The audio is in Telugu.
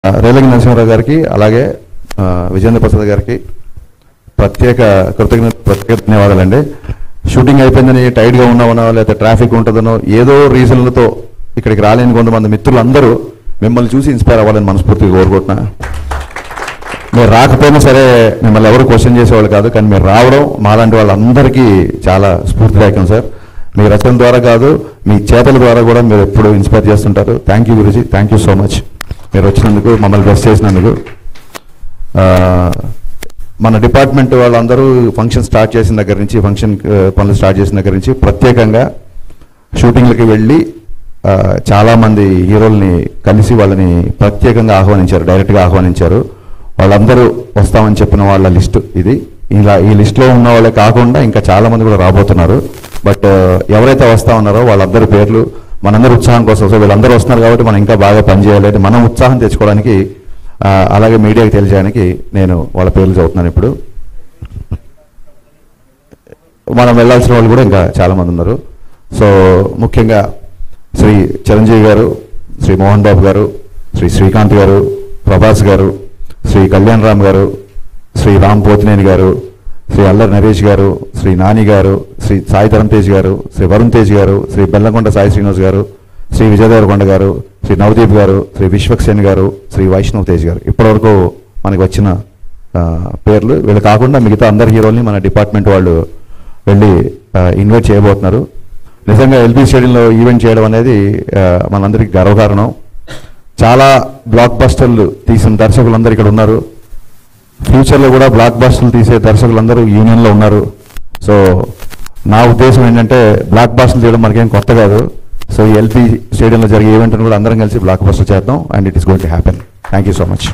రేలంగి నరసింహారావు గారికి అలాగే విజేంద్ర ప్రసాద్ గారికి ప్రత్యేక ధన్యవాదాలండి. షూటింగ్ అయిపోయిందని టైట్గా ఉన్నామనో లేదా ట్రాఫిక్ ఉంటుందనో ఏదో రీజన్లతో ఇక్కడికి రాలేని కొంతమంది మిత్రులందరూ మిమ్మల్ని చూసి ఇన్స్పైర్ అవ్వాలని మనస్ఫూర్తిగా కోరుకుంటున్నా. మీరు రాకపోయినా సరే మిమ్మల్ని ఎవరు క్వశ్చన్ చేసేవాళ్ళు కాదు, కానీ మీరు రావడం మాలాంటి వాళ్ళందరికీ చాలా స్ఫూర్తిదాయకం సార్. మీ రచన ద్వారా కాదు, మీ చేతల ద్వారా కూడా మీరు ఎప్పుడు ఇన్స్పైర్ చేస్తుంటారు. Thank you Guruji, thank you so much మీరు వచ్చినందుకు, మమ్మల్ని బ్లెస్ చేసినందుకు. మన డిపార్ట్మెంట్ వాళ్ళందరూ ఫంక్షన్ స్టార్ట్ చేసిన దగ్గర నుంచి, ఫంక్షన్ పనులు స్టార్ట్ చేసిన దగ్గర నుంచి ప్రత్యేకంగా షూటింగ్లకి వెళ్ళి చాలామంది హీరోల్ని కలిసి వాళ్ళని ప్రత్యేకంగా ఆహ్వానించారు, డైరెక్ట్గా ఆహ్వానించారు. వాళ్ళందరూ వస్తామని చెప్పిన వాళ్ళ లిస్టు ఇది. ఇలా ఈ లిస్టులో ఉన్న వాళ్ళే కాకుండా ఇంకా చాలామంది కూడా రాబోతున్నారు. బట్ ఎవరైతే వస్తా ఉన్నారో వాళ్ళందరి పేర్లు మనందరూ ఉత్సాహం కోసం, సో వీళ్ళందరూ వస్తున్నారు కాబట్టి మనం ఇంకా బాగా పనిచేయాలి, మనం ఉత్సాహం తెచ్చుకోవడానికి అలాగే మీడియాకి తెలియజేయడానికి నేను వాళ్ళ పేర్లు చదువుతున్నాను. ఇప్పుడు మనం వెళ్ళాల్సిన వాళ్ళు కూడా ఇంకా చాలామంది ఉన్నారు. సో ముఖ్యంగా శ్రీ చిరంజీవి గారు, శ్రీ మోహన్ బాబు గారు, శ్రీ శ్రీకాంత్ గారు, ప్రభాస్ గారు, శ్రీ కళ్యాణ్ రామ్ గారు, శ్రీ రామ్ పోతినేని గారు, శ్రీ అల్లరి నరేష్ గారు, శ్రీ నాని గారు, శ్రీ సాయి ధరమ్ తేజ్ గారు, శ్రీ వరుణ్ తేజ్ గారు, శ్రీ బెల్లంకొండ సాయి శ్రీనివాస్ గారు, శ్రీ విజయదేవరకొండ గారు, శ్రీ నవదీప్ గారు, శ్రీ విశ్వక్సేన్ గారు, శ్రీ వైష్ణవ్ తేజ్ గారు. ఇప్పటివరకు మనకి వచ్చిన పేర్లు. వీళ్ళు కాకుండా మిగతా అందరి హీరోల్ని మన డిపార్ట్మెంట్ వాళ్ళు వెళ్ళి ఇన్వైట్ చేయబోతున్నారు. నిజంగా ఎల్బీ స్టేడియంలో ఈవెంట్ చేయడం అనేది మనందరికీ గర్వకారణం. చాలా బ్లాక్ బస్టర్లు తీసిన దర్శకులందరూ ఇక్కడ ఉన్నారు. ఫ్యూచర్లో కూడా బ్లాక్ బస్టర్లు తీసే దర్శకులందరూ యూనియన్లో ఉన్నారు. సో నా ఉద్దేశం ఏంటంటే బ్లాక్ బస్టర్లు చేయడం మనకేం కొత్త కాదు. సో ఈ ఎల్బీ స్టేడియంలో జరిగే ఈవెంట్ని కూడా అందరం కలిసి బ్లాక్ బస్టర్ చేద్దాం, and it is going to happen. Thank you so much.